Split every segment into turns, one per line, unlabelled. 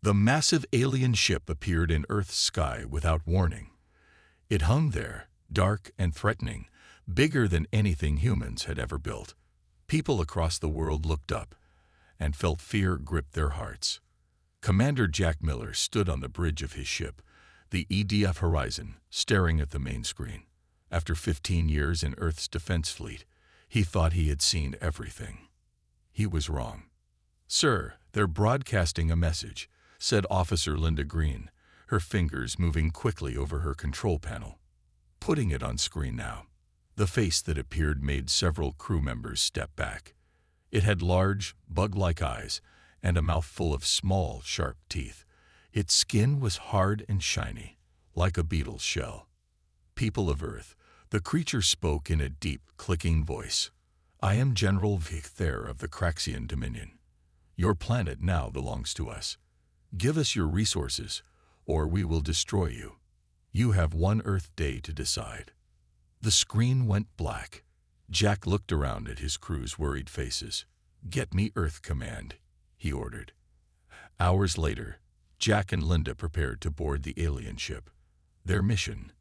The massive alien ship appeared in Earth's sky without warning. It hung there, dark and threatening, bigger than anything humans had ever built. People across the world looked up and felt fear grip their hearts. Commander Jack Miller stood on the bridge of his ship, the EDF Horizon, staring at the main screen. After 15 years in Earth's defense fleet, he thought he had seen everything. He was wrong. "Sir, they're broadcasting a message," said Officer Linda Green, her fingers moving quickly over her control panel. "Putting it on screen now." The face that appeared made several crew members step back. It had large, bug-like eyes and a mouth full of small, sharp teeth. Its skin was hard and shiny, like a beetle's shell. "People of Earth," the creature spoke in a deep, clicking voice. "I am General Vic Thayer of the Craxian Dominion. Your planet now belongs to us. Give us your resources, or we will destroy you. You have one Earth day to decide." The screen went black. Jack looked around at his crew's worried faces. "Get me Earth Command," he ordered. Hours later, Jack and Linda prepared to board the alien ship. Their mission: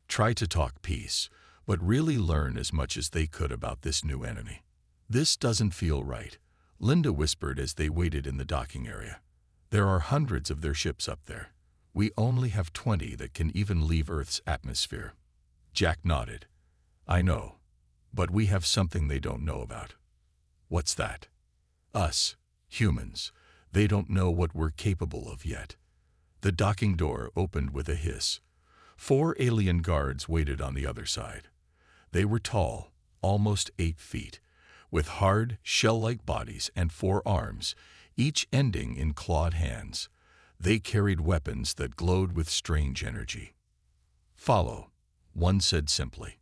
try to talk peace, but really learn as much as they could about this new enemy. "This doesn't feel right," Linda whispered as they waited in the docking area. "There are hundreds of their ships up there. We only have 20 that can even leave Earth's atmosphere." Jack nodded. "I know, but we have something they don't know about." "What's that?" "Us, humans. They don't know what we're capable of yet." The docking door opened with a hiss. 4 alien guards waited on the other side. They were tall, almost 8 feet, with hard, shell-like bodies and 4 arms, each ending in clawed hands. They carried weapons that glowed with strange energy. "Follow," one said simply.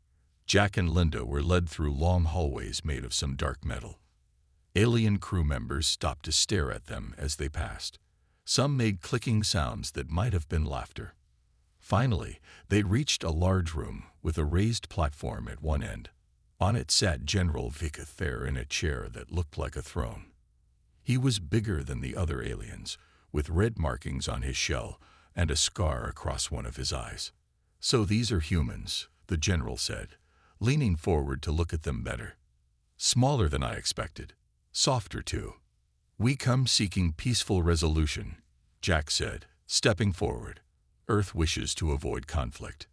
Jack and Linda were led through long hallways made of some dark metal. Alien crew members stopped to stare at them as they passed. Some made clicking sounds that might have been laughter. Finally, they reached a large room with a raised platform at one end. On it sat General Vic Thayer in a chair that looked like a throne. He was bigger than the other aliens, with red markings on his shell and a scar across one of his eyes. "So these are humans," the general said, leaning forward to look at them better. "Smaller than I expected. Softer, too." "We come seeking peaceful resolution," Jack said, stepping forward. "Earth wishes to avoid conflict."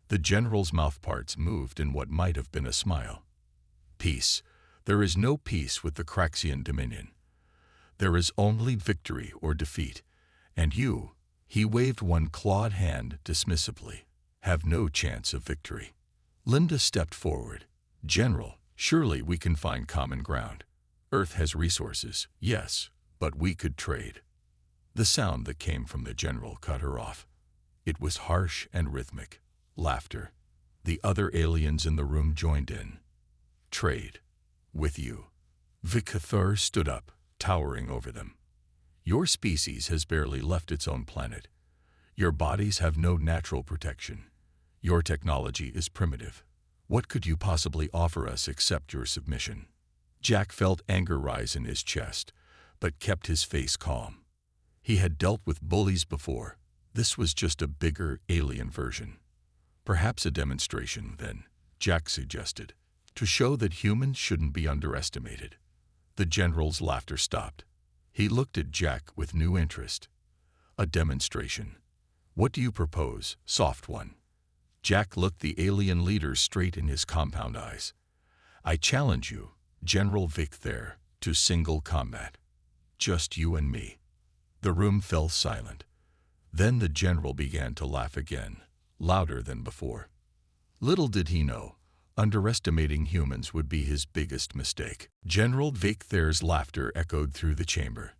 The general's mouthparts moved in what might have been a smile. "Peace. There is no peace with the Craxian Dominion. There is only victory or defeat. And you," he waved one clawed hand dismissively, "have no chance of victory." Linda stepped forward. "General, surely we can find common ground. Earth has resources, yes, but we could trade." The sound that came from the general cut her off. It was harsh and rhythmic. Laughter. The other aliens in the room joined in. "Trade. With you." Vic Thayer stood up, towering over them. "Your species has barely left its own planet. Your bodies have no natural protection. Your technology is primitive. What could you possibly offer us except your submission?" Jack felt anger rise in his chest, but kept his face calm. He had dealt with bullies before. This was just a bigger, alien version. "Perhaps a demonstration, then," Jack suggested, "to show that humans shouldn't be underestimated." The general's laughter stopped. He looked at Jack with new interest. "A demonstration. What do you propose, soft one?" Jack looked the alien leader straight in his compound eyes. "I challenge you, General Vic Thayer, to single combat. Just you and me." The room fell silent. Then the general began to laugh again, louder than before. Little did he know, underestimating humans would be his biggest mistake. General Vic Thayer's laughter echoed through the chamber.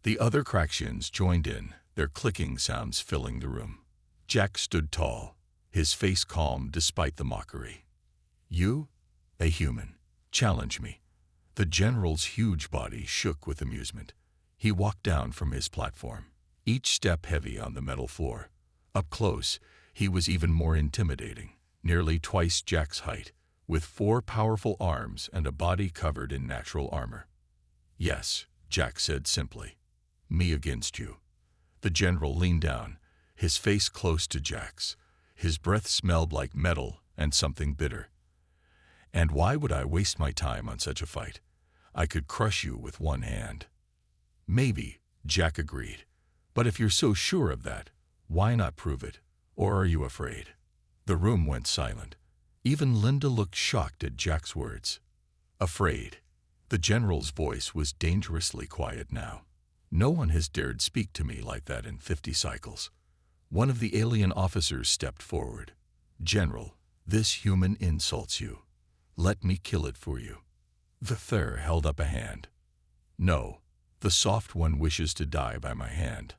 The other Craxians joined in, their clicking sounds filling the room. Jack stood tall, his face calm despite the mockery. "You, a human, challenge me." The general's huge body shook with amusement. He walked down from his platform, each step heavy on the metal floor. Up close, he was even more intimidating, nearly twice Jack's height, with 4 powerful arms and a body covered in natural armor. "Yes," Jack said simply. "Me against you." The general leaned down, his face close to Jack's. His breath smelled like metal and something bitter. "And why would I waste my time on such a fight? I could crush you with one hand." "Maybe," Jack agreed. "But if you're so sure of that, why not prove it? Or are you afraid?" The room went silent. Even Linda looked shocked at Jack's words. "Afraid?" The general's voice was dangerously quiet now. "No one has dared speak to me like that in 50 cycles." One of the alien officers stepped forward. "General, this human insults you. Let me kill it for you." The Thur held up a hand. "No, the soft one wishes to die by my hand.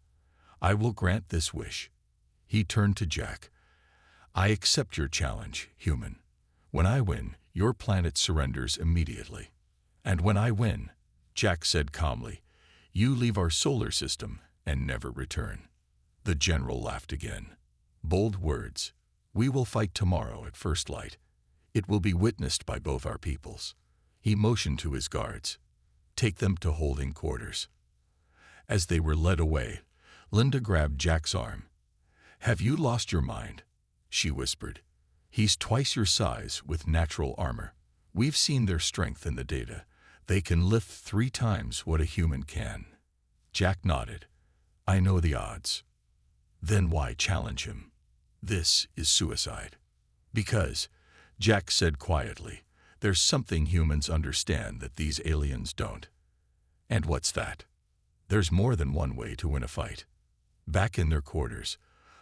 I will grant this wish." He turned to Jack. "I accept your challenge, human. When I win, your planet surrenders immediately. And when I win," Jack said calmly, "you leave our solar system and never return." The general laughed again. "Bold words. We will fight tomorrow at first light. It will be witnessed by both our peoples." He motioned to his guards. "Take them to holding quarters." As they were led away, Linda grabbed Jack's arm. "Have you lost your mind?" she whispered. "He's twice your size with natural armor. We've seen their strength in the data. They can lift 3 times what a human can." Jack nodded. "I know the odds." "Then why challenge him? This is suicide." "Because," Jack said quietly, "there's something humans understand that these aliens don't." "And what's that?" "There's more than one way to win a fight." Back in their quarters,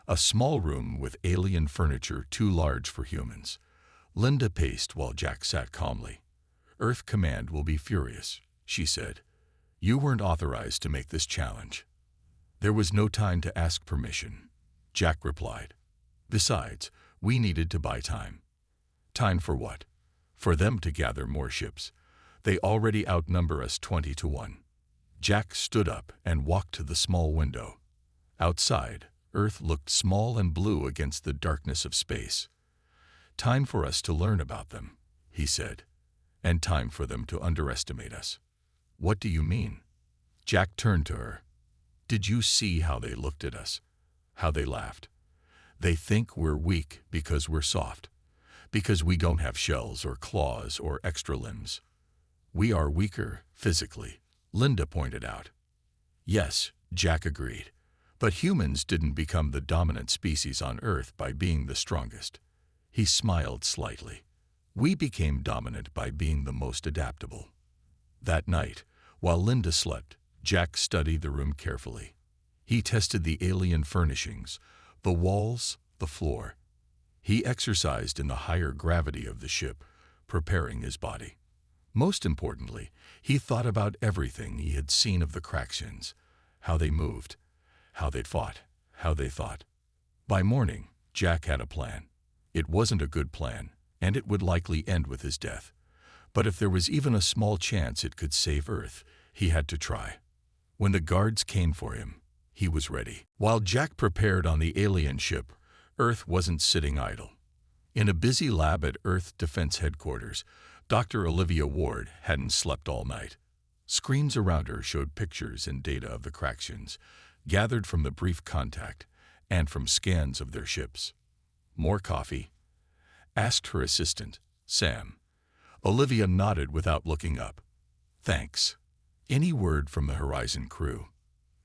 a small room with alien furniture too large for humans, Linda paced while Jack sat calmly. "Earth Command will be furious," she said. "You weren't authorized to make this challenge." "There was no time to ask permission," Jack replied. "Besides, we needed to buy time." "Time for what?" "For them to gather more ships. They already outnumber us 20 to 1. Jack stood up and walked to the small window. Outside, Earth looked small and blue against the darkness of space. "Time for us to learn about them," he said. "And time for them to underestimate us." "What do you mean?" Jack turned to her. "Did you see how they looked at us? How they laughed? They think we're weak because we're soft. Because we don't have shells or claws or extra limbs. We are weaker physically," Linda pointed out. "Yes," Jack agreed. "But humans didn't become the dominant species on Earth by being the strongest." He smiled slightly. "We became dominant by being the most adaptable." That night, while Linda slept, Jack studied the room carefully. He tested the alien furnishings, the walls, the floor. He exercised in the higher gravity of the ship, preparing his body. Most importantly, he thought about everything he had seen of the Craxians, how they moved, how they fought, how they thought. By morning, Jack had a plan. It wasn't a good plan, and it would likely end with his death. But if there was even a small chance it could save Earth, he had to try. When the guards came for him, he was ready. While Jack prepared on the alien ship, Earth wasn't sitting idle. In a busy lab at Earth Defense Headquarters, Dr. Olivia Ward hadn't slept all night. Screens around her showed pictures and data of the Craxians, gathered from the brief contact and from scans of their ships. "More coffee?" asked her assistant, Sam. Olivia nodded without looking up. "Thanks." "Any word from the Horizon crew?"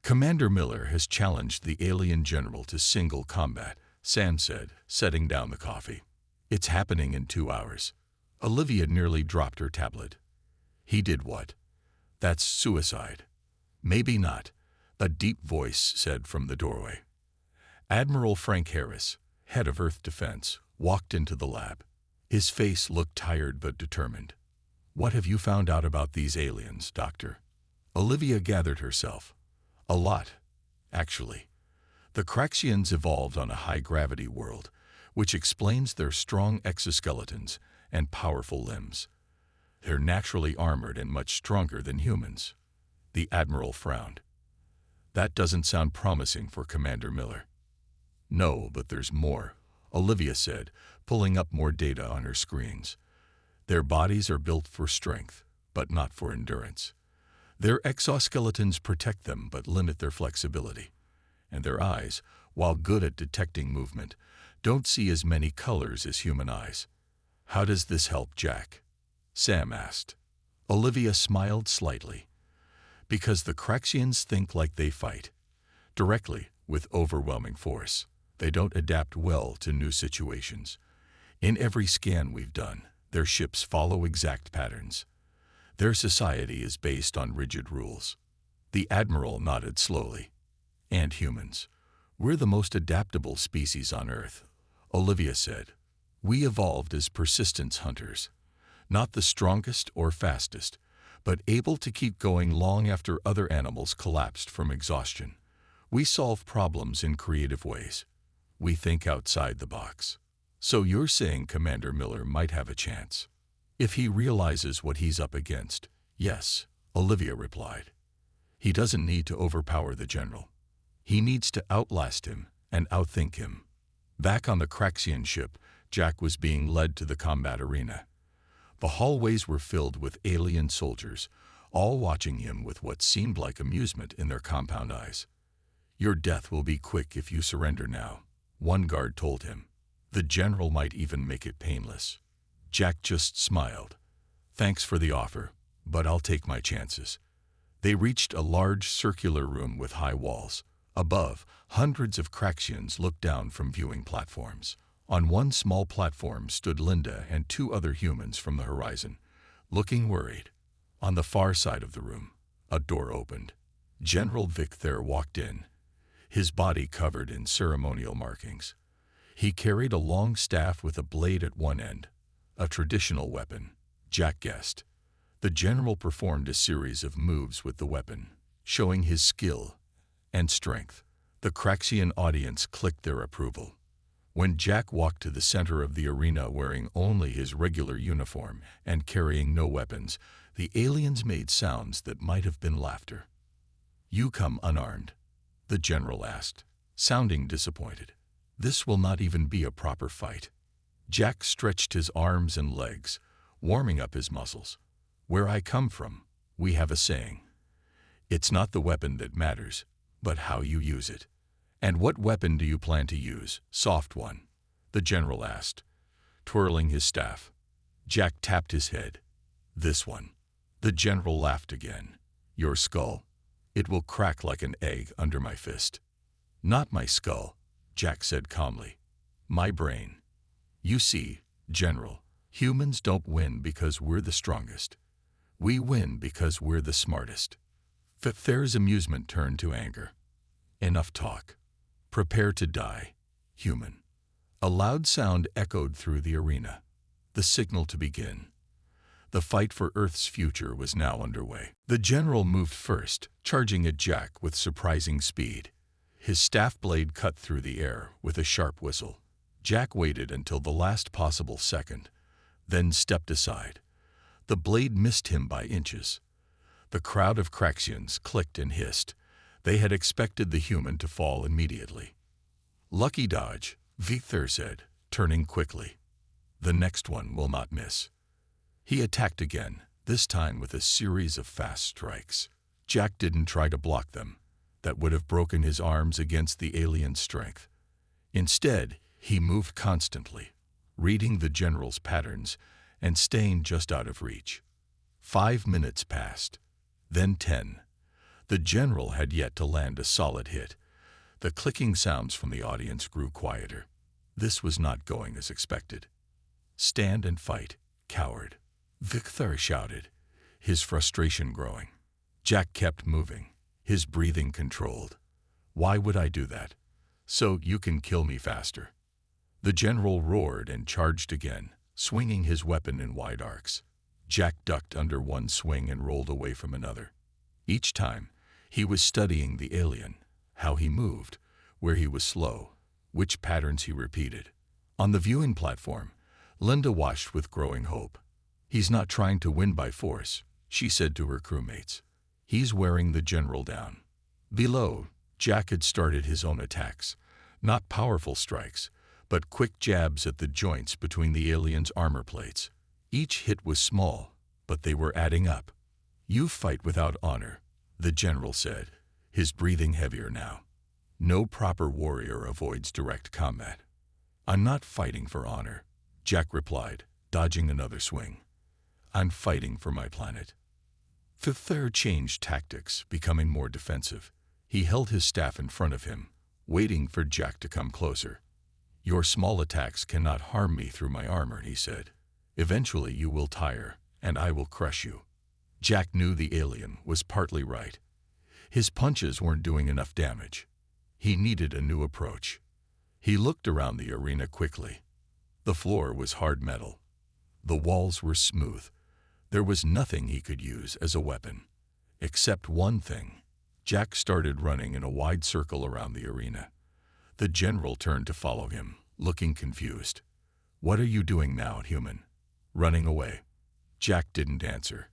"Commander Miller has challenged the alien general to single combat," Sam said, setting down the coffee. "It's happening in 2 hours." Olivia nearly dropped her tablet. "He did what?" "That's suicide." "Maybe not," a deep voice said from the doorway. Admiral Frank Harris, head of Earth Defense, walked into the lab. His face looked tired but determined. "What have you found out about these aliens, Doctor?" Olivia gathered herself. "A lot, actually. The Craxians evolved on a high-gravity world, which explains their strong exoskeletons and powerful limbs. They're naturally armored and much stronger than humans." The Admiral frowned. "That doesn't sound promising for Commander Miller." "No, but there's more," Olivia said, pulling up more data on her screens. "Their bodies are built for strength, but not for endurance. Their exoskeletons protect them but limit their flexibility. and their eyes, while good at detecting movement, don't see as many colors as human eyes. How does this help Jack? Sam asked. Olivia smiled slightly. Because the Craxians think like they fight. Directly, with overwhelming force. They don't adapt well to new situations. In every scan we've done, their ships follow exact patterns. Their society is based on rigid rules. The Admiral nodded slowly. And humans. We're the most adaptable species on Earth, Olivia said. We evolved as persistence hunters. Not the strongest or fastest, but able to keep going long after other animals collapsed from exhaustion. We solve problems in creative ways. We think outside the box. So you're saying Commander Miller might have a chance? If he realizes what he's up against, yes, Olivia replied. He doesn't need to overpower the general. He needs to outlast him and outthink him. Back on the Craxian ship, Jack was being led to the combat arena. The hallways were filled with alien soldiers, all watching him with what seemed like amusement in their compound eyes. Your death will be quick if you surrender now, one guard told him. The general might even make it painless. Jack just smiled. Thanks for the offer, but I'll take my chances. They reached a large circular room with high walls. Above, hundreds of Craxians looked down from viewing platforms. On one small platform stood Linda and two other humans from the horizon, looking worried. On the far side of the room, a door opened. General Victor walked in, his body covered in ceremonial markings. He carried a long staff with a blade at one end, a traditional weapon, Jack guessed. The general performed a series of moves with the weapon, showing his skill and strength. The Craxian audience clicked their approval. When Jack walked to the center of the arena wearing only his regular uniform and carrying no weapons, the aliens made sounds that might have been laughter. You come unarmed? The general asked, sounding disappointed. This will not even be a proper fight. Jack stretched his arms and legs, warming up his muscles. Where I come from, we have a saying. It's not the weapon that matters, but how you use it. And what weapon do you plan to use, soft one? The general asked, twirling his staff. Jack tapped his head. This one. The general laughed again. Your skull. It will crack like an egg under my fist. Not my skull, Jack said calmly. My brain. You see, General, humans don't win because we're the strongest. We win because we're the smartest. Victor's amusement turned to anger. Enough talk. Prepare to die, human. A loud sound echoed through the arena. The signal to begin. The fight for Earth's future was now underway. The general moved first, charging at Jack with surprising speed. His staff blade cut through the air with a sharp whistle. Jack waited until the last possible second, then stepped aside. The blade missed him by inches. The crowd of Craxians clicked and hissed. They had expected the human to fall immediately. Lucky dodge, Victor said, turning quickly. The next one will not miss. He attacked again, this time with a series of fast strikes. Jack didn't try to block them. That would have broken his arms against the alien's strength. Instead, he moved constantly, reading the general's patterns and staying just out of reach. 5 minutes passed, then 10. The general had yet to land a solid hit. The clicking sounds from the audience grew quieter. This was not going as expected. Stand and fight, coward, Victor shouted, his frustration growing. Jack kept moving, his breathing controlled. Why would I do that? So you can kill me faster. The general roared and charged again, swinging his weapon in wide arcs. Jack ducked under one swing and rolled away from another. Each time, he was studying the alien, how he moved, where he was slow, which patterns he repeated. On the viewing platform, Linda watched with growing hope. He's not trying to win by force, she said to her crewmates. He's wearing the general down. Below, Jack had started his own attacks, not powerful strikes, but quick jabs at the joints between the alien's armor plates. Each hit was small, but they were adding up. You fight without honor, the general said, his breathing heavier now. No proper warrior avoids direct combat. I'm not fighting for honor, Jack replied, dodging another swing. I'm fighting for my planet. Fifth changed tactics, becoming more defensive. He held his staff in front of him, waiting for Jack to come closer. Your small attacks cannot harm me through my armor, he said. Eventually you will tire, and I will crush you. Jack knew the alien was partly right. His punches weren't doing enough damage. He needed a new approach. He looked around the arena quickly. The floor was hard metal. The walls were smooth. There was nothing he could use as a weapon. Except one thing. Jack started running in a wide circle around the arena. The general turned to follow him, looking confused. What are you doing now, human? Running away. Jack didn't answer.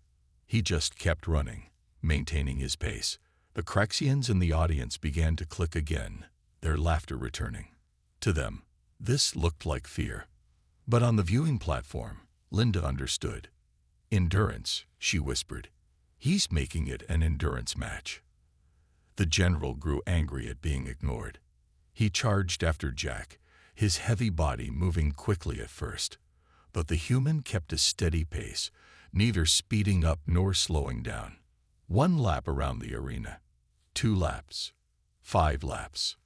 He just kept running, maintaining his pace. The Craxians in the audience began to click again, their laughter returning. To them, this looked like fear. But on the viewing platform, Linda understood. Endurance, she whispered. He's making it an endurance match. The general grew angry at being ignored. He charged after Jack, his heavy body moving quickly at first. But the human kept a steady pace, neither speeding up nor slowing down. 1 lap around the arena, 2 laps, 5 laps.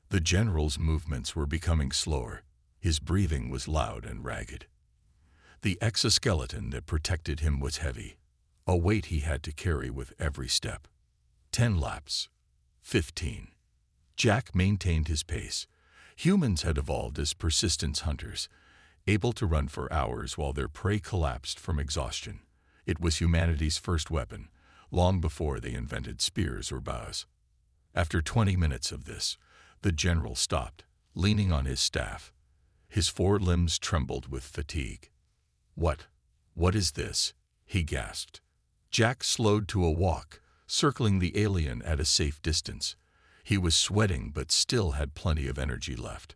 The general's movements were becoming slower. His breathing was loud and ragged. The exoskeleton that protected him was heavy, a weight he had to carry with every step. 10 laps, 15. Jack maintained his pace. Humans had evolved as persistence hunters, able to run for hours while their prey collapsed from exhaustion. It was humanity's first weapon, long before they invented spears or bows. After 20 minutes of this, the general stopped, leaning on his staff. His 4 limbs trembled with fatigue. What is this? He gasped. Jack slowed to a walk, circling the alien at a safe distance. He was sweating but still had plenty of energy left.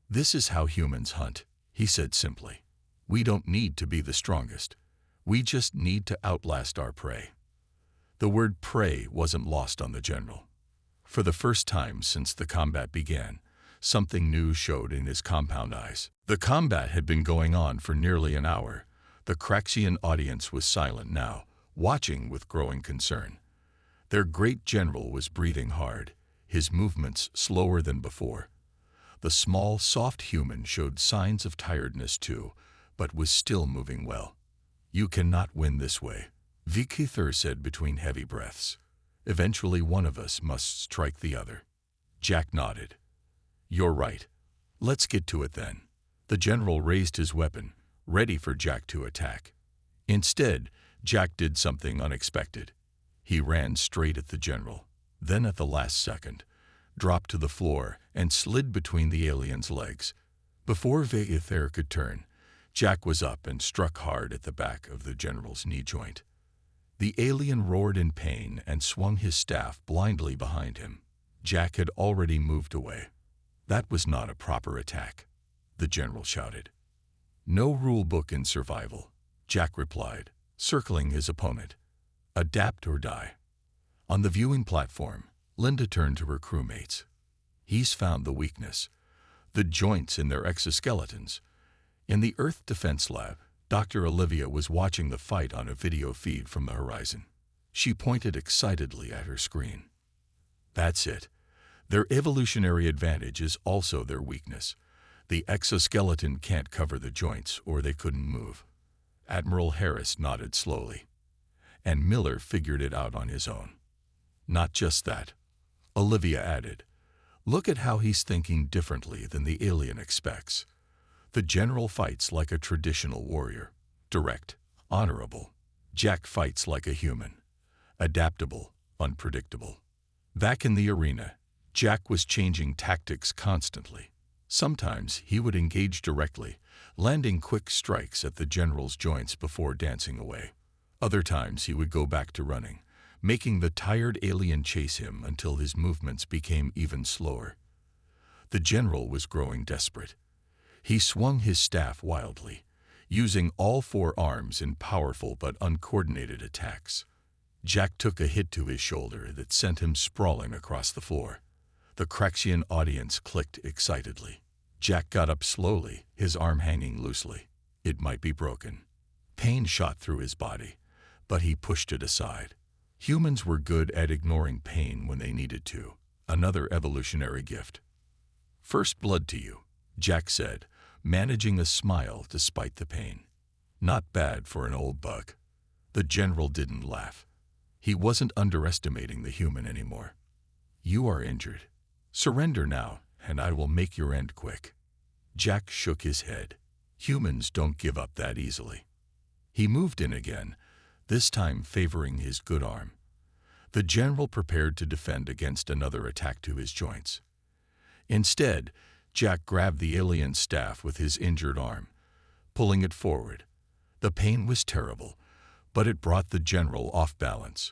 This is how humans hunt, he said simply. We don't need to be the strongest. We just need to outlast our prey. The word prey wasn't lost on the general. For the first time since the combat began, something new showed in his compound eyes. The combat had been going on for nearly an hour. The Craxian audience was silent now, watching with growing concern. Their great general was breathing hard, his movements slower than before. The small, soft human showed signs of tiredness too, but was still moving well. You cannot win this way, Vikithur said between heavy breaths. Eventually one of us must strike the other. Jack nodded. You're right. Let's get to it then. The general raised his weapon, ready for Jack to attack. Instead, Jack did something unexpected. He ran straight at the general, then at the last second, dropped to the floor and slid between the alien's legs. Before Vikithur could turn, Jack was up and struck hard at the back of the general's knee joint. The alien roared in pain and swung his staff blindly behind him. Jack had already moved away. That was not a proper attack, the general shouted. No rule book in survival, Jack replied, circling his opponent. Adapt or die. On the viewing platform, Linda turned to her crewmates. He's found the weakness, the joints in their exoskeletons. In the Earth Defense Lab, Dr. Olivia was watching the fight on a video feed from the horizon. She pointed excitedly at her screen. That's it. Their evolutionary advantage is also their weakness. The exoskeleton can't cover the joints or they couldn't move. Admiral Harris nodded slowly. And Miller figured it out on his own. Not just that, Olivia added. Look at how he's thinking differently than the alien expects. The general fights like a traditional warrior, direct, honorable. Jack fights like a human, adaptable, unpredictable. Back in the arena, Jack was changing tactics constantly. Sometimes he would engage directly, landing quick strikes at the general's joints before dancing away. Other times he would go back to running, making the tired alien chase him until his movements became even slower. The general was growing desperate. He swung his staff wildly, using all 4 arms in powerful but uncoordinated attacks. Jack took a hit to his shoulder that sent him sprawling across the floor. The Craxian audience clicked excitedly. Jack got up slowly, his arm hanging loosely. It might be broken. Pain shot through his body, but he pushed it aside. Humans were good at ignoring pain when they needed to. Another evolutionary gift. "First blood to you," Jack said, managing a smile despite the pain. "Not bad for an old bug." The general didn't laugh. He wasn't underestimating the human anymore. "You are injured. Surrender now, and I will make your end quick." Jack shook his head. Humans don't give up that easily. He moved in again, this time favoring his good arm. The general prepared to defend against another attack to his joints. Instead, Jack grabbed the alien's staff with his injured arm, pulling it forward. The pain was terrible, but it brought the general off balance.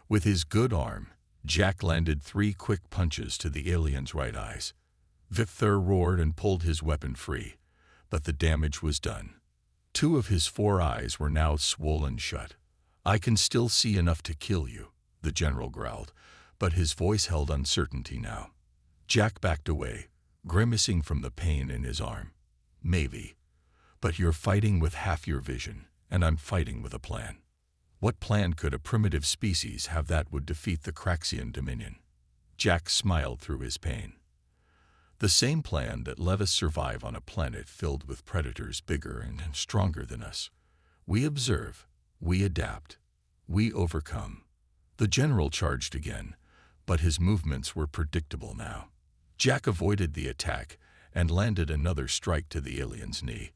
With his good arm, Jack landed 3 quick punches to the alien's right eyes. Victor roared and pulled his weapon free, but the damage was done. 2 of his 4 eyes were now swollen shut. "I can still see enough to kill you," the general growled, but his voice held uncertainty now. Jack backed away, grimacing from the pain in his arm. "Maybe. But you're fighting with half your vision, and I'm fighting with a plan." What plan could a primitive species have that would defeat the Craxian dominion? Jack smiled through his pain. The same plan that let us survive on a planet filled with predators bigger and stronger than us. We observe, we adapt, we overcome. The general charged again, but his movements were predictable now. Jack avoided the attack and landed another strike to the alien's knee.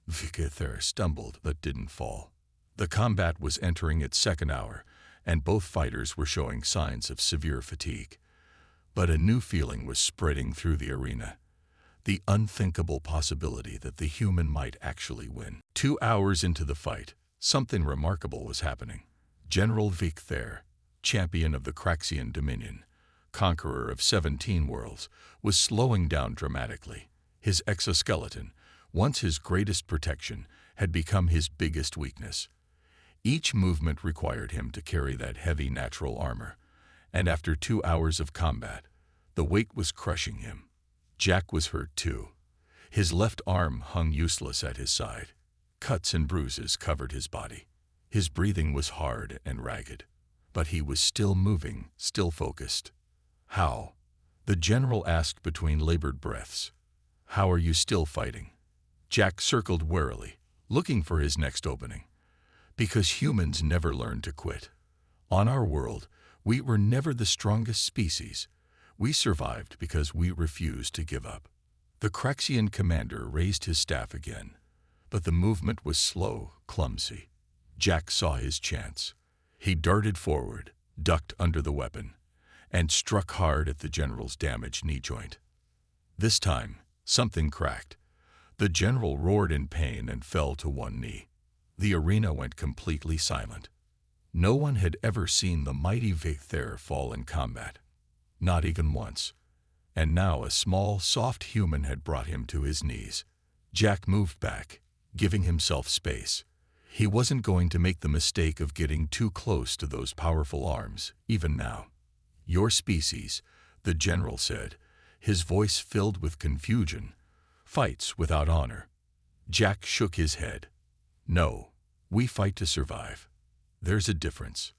Victor stumbled but didn't fall. The combat was entering its second hour, and both fighters were showing signs of severe fatigue. But a new feeling was spreading through the arena. The unthinkable possibility that the human might actually win. 2 hours into the fight, something remarkable was happening. General Victor, champion of the Craxian dominion, conqueror of 17 worlds, was slowing down dramatically. His exoskeleton, once his greatest protection, had become his biggest weakness. Each movement required him to carry that heavy natural armor, and after 2 hours of combat, the weight was crushing him. Jack was hurt too. His left arm hung useless at his side. Cuts and bruises covered his body. His breathing was hard and ragged, but he was still moving, still focused. "How?" the general asked between labored breaths. "How are you still fighting?" Jack circled warily, looking for his next opening. "Because humans never learn to quit. On our world, we were never the strongest species. We survived because we refused to give up." The Craxian commander raised his staff again, but the movement was slow, clumsy. Jack saw his chance. He darted forward, ducked under the weapon, and struck hard at the general's damaged knee joint. This time, something cracked. The general roared in pain and fell to one knee. The arena went completely silent. No one had ever seen the mighty Victor fall in combat. Not even once. And now a small, soft human had brought him to his knees. Jack moved back, giving himself space. He wasn't going to make the mistake of getting too close to those powerful arms, even now. "Your species," the general said, his voice filled with confusion, "fights without honor." Jack shook his head. "No, we fight to survive. There's a difference."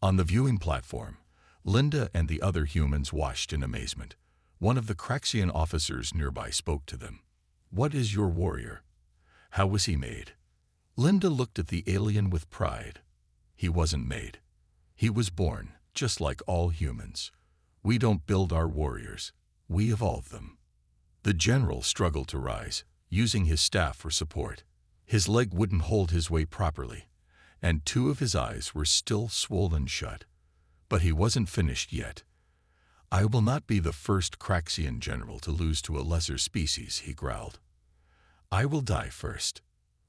On the viewing platform, Linda and the other humans watched in amazement. One of the Craxian officers nearby spoke to them. "What is your warrior? How was he made?" Linda looked at the alien with pride. "He wasn't made. He was born, just like all humans. We don't build our warriors. We evolve them." The general struggled to rise, using his staff for support. His leg wouldn't hold his weight properly, and 2 of his eyes were still swollen shut. But he wasn't finished yet. "I will not be the first Craxian general to lose to a lesser species," he growled. "I will die first."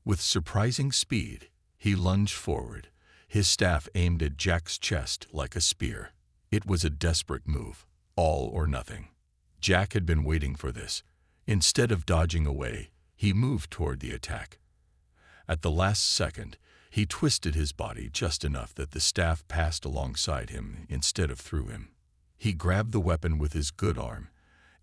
With surprising speed, he lunged forward, his staff aimed at Jack's chest like a spear. It was a desperate move, all or nothing. Jack had been waiting for this. Instead of dodging away, he moved toward the attack. At the last second, he twisted his body just enough that the staff passed alongside him instead of through him. He grabbed the weapon with his good arm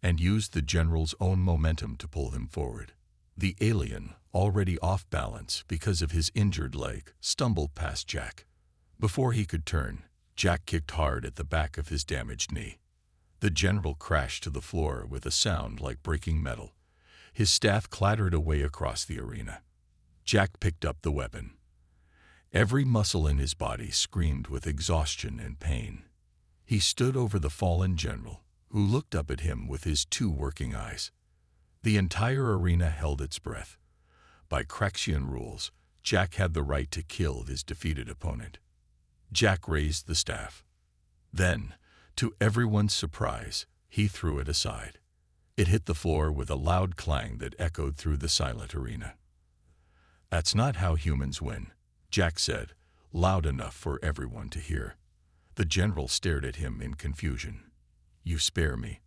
and used the general's own momentum to pull him forward. The alien, already off balance because of his injured leg, stumbled past Jack. Before he could turn, Jack kicked hard at the back of his damaged knee. The general crashed to the floor with a sound like breaking metal. His staff clattered away across the arena. Jack picked up the weapon. Every muscle in his body screamed with exhaustion and pain. He stood over the fallen general, who looked up at him with his two working eyes. The entire arena held its breath. By Craxian rules, Jack had the right to kill his defeated opponent. Jack raised the staff. Then, to everyone's surprise, he threw it aside. It hit the floor with a loud clang that echoed through the silent arena. "That's not how humans win," Jack said, loud enough for everyone to hear. The general stared at him in confusion. "You spare me,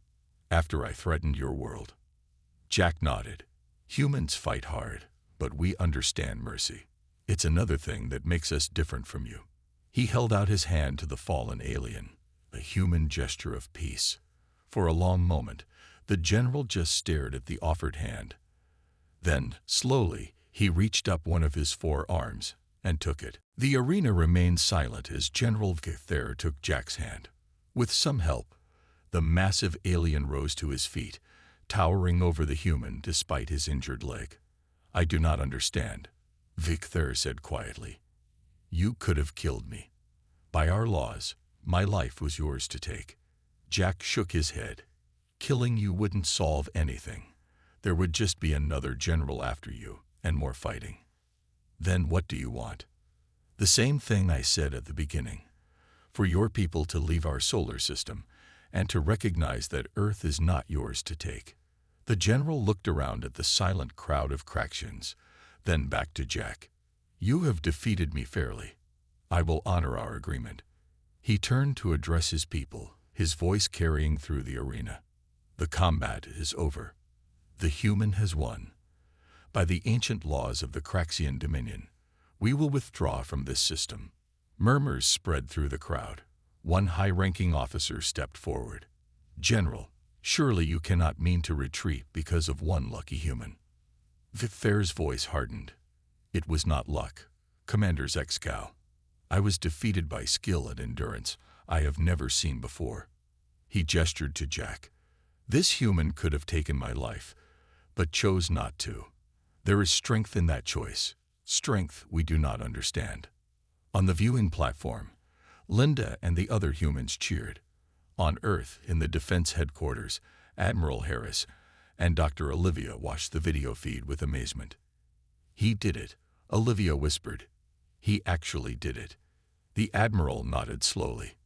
after I threatened your world." Jack nodded. "Humans fight hard, but we understand mercy. It's another thing that makes us different from you." He held out his hand to the fallen alien, a human gesture of peace. For a long moment, the general just stared at the offered hand. Then, slowly, he reached up one of his 4 arms and took it. The arena remained silent as General Victher took Jack's hand. With some help, the massive alien rose to his feet, towering over the human despite his injured leg. "I do not understand," Victher said quietly. "You could have killed me. By our laws, my life was yours to take." Jack shook his head. "Killing you wouldn't solve anything. There would just be another general after you, and more fighting." "Then what do you want?" "The same thing I said at the beginning. For your people to leave our solar system, and to recognize that Earth is not yours to take." The general looked around at the silent crowd of Craxians, then back to Jack. "You have defeated me fairly. I will honor our agreement." He turned to address his people, his voice carrying through the arena. "The combat is over. The human has won. By the ancient laws of the Craxian Dominion, we will withdraw from this system." Murmurs spread through the crowd. One high-ranking officer stepped forward. "General, surely you cannot mean to retreat because of one lucky human." Victher's voice hardened. "It was not luck, Commander Zexcow. I was defeated by skill and endurance I have never seen before." He gestured to Jack. "This human could have taken my life, but chose not to. There is strength in that choice, strength we do not understand." On the viewing platform, Linda and the other humans cheered. On Earth, in the Defense Headquarters, Admiral Harris and Dr. Olivia watched the video feed with amazement. "He did it," Olivia whispered. "He actually did it." The Admiral nodded slowly.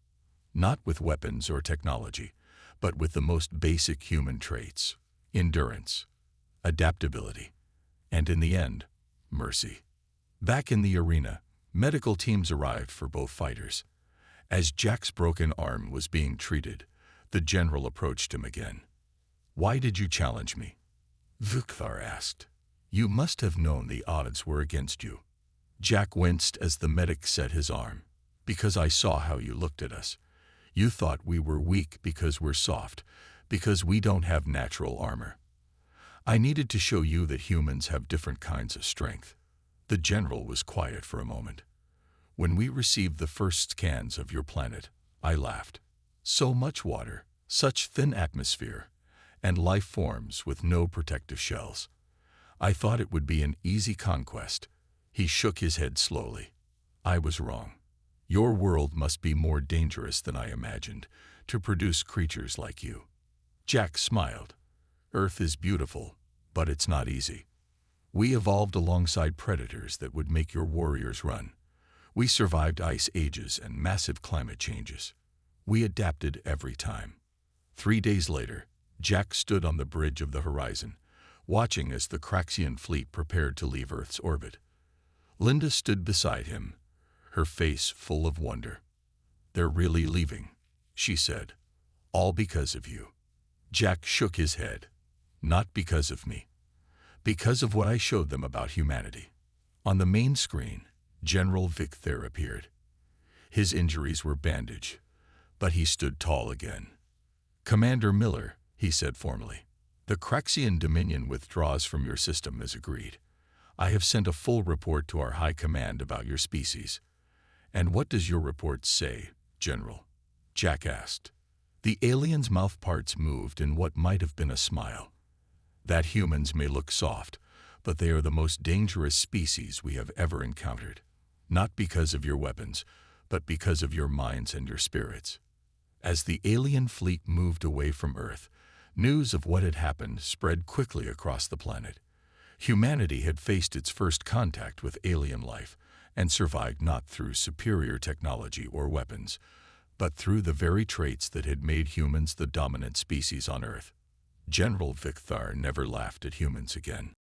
"Not with weapons or technology, but with the most basic human traits: endurance, adaptability, and in the end, mercy." Back in the arena, medical teams arrived for both fighters. As Jack's broken arm was being treated, the general approached him again. "Why did you challenge me?" Victher asked. "You must have known the odds were against you." Jack winced as the medic set his arm. "Because I saw how you looked at us. You thought we were weak because we're soft, because we don't have natural armor. I needed to show you that humans have different kinds of strength." The general was quiet for a moment. "When we received the first scans of your planet, I laughed. So much water, such thin atmosphere, and life forms with no protective shells. I thought it would be an easy conquest." He shook his head slowly. "I was wrong. Your world must be more dangerous than I imagined to produce creatures like you." Jack smiled. "Earth is beautiful, but it's not easy. We evolved alongside predators that would make your warriors run. We survived ice ages and massive climate changes. We adapted every time." 3 days later, Jack stood on the bridge of the horizon, watching as the Craxian fleet prepared to leave Earth's orbit. Linda stood beside him, her face full of wonder. "They're really leaving," she said. "All because of you." Jack shook his head. "Not because of me. Because of what I showed them about humanity." On the main screen, General Victher appeared. His injuries were bandaged, But he stood tall again. "Commander Miller," he said formally, "the Craxian Dominion withdraws from your system as agreed. I have sent a full report to our High Command about your species." "And what does your report say, General?" Jack asked. The alien's mouth parts moved in what might have been a smile. "That humans may look soft, but they are the most dangerous species we have ever encountered. Not because of your weapons, but because of your minds and your spirits." As the alien fleet moved away from Earth, news of what had happened spread quickly across the planet. Humanity had faced its first contact with alien life and survived not through superior technology or weapons, but through the very traits that had made humans the dominant species on Earth. General Victhar never laughed at humans again.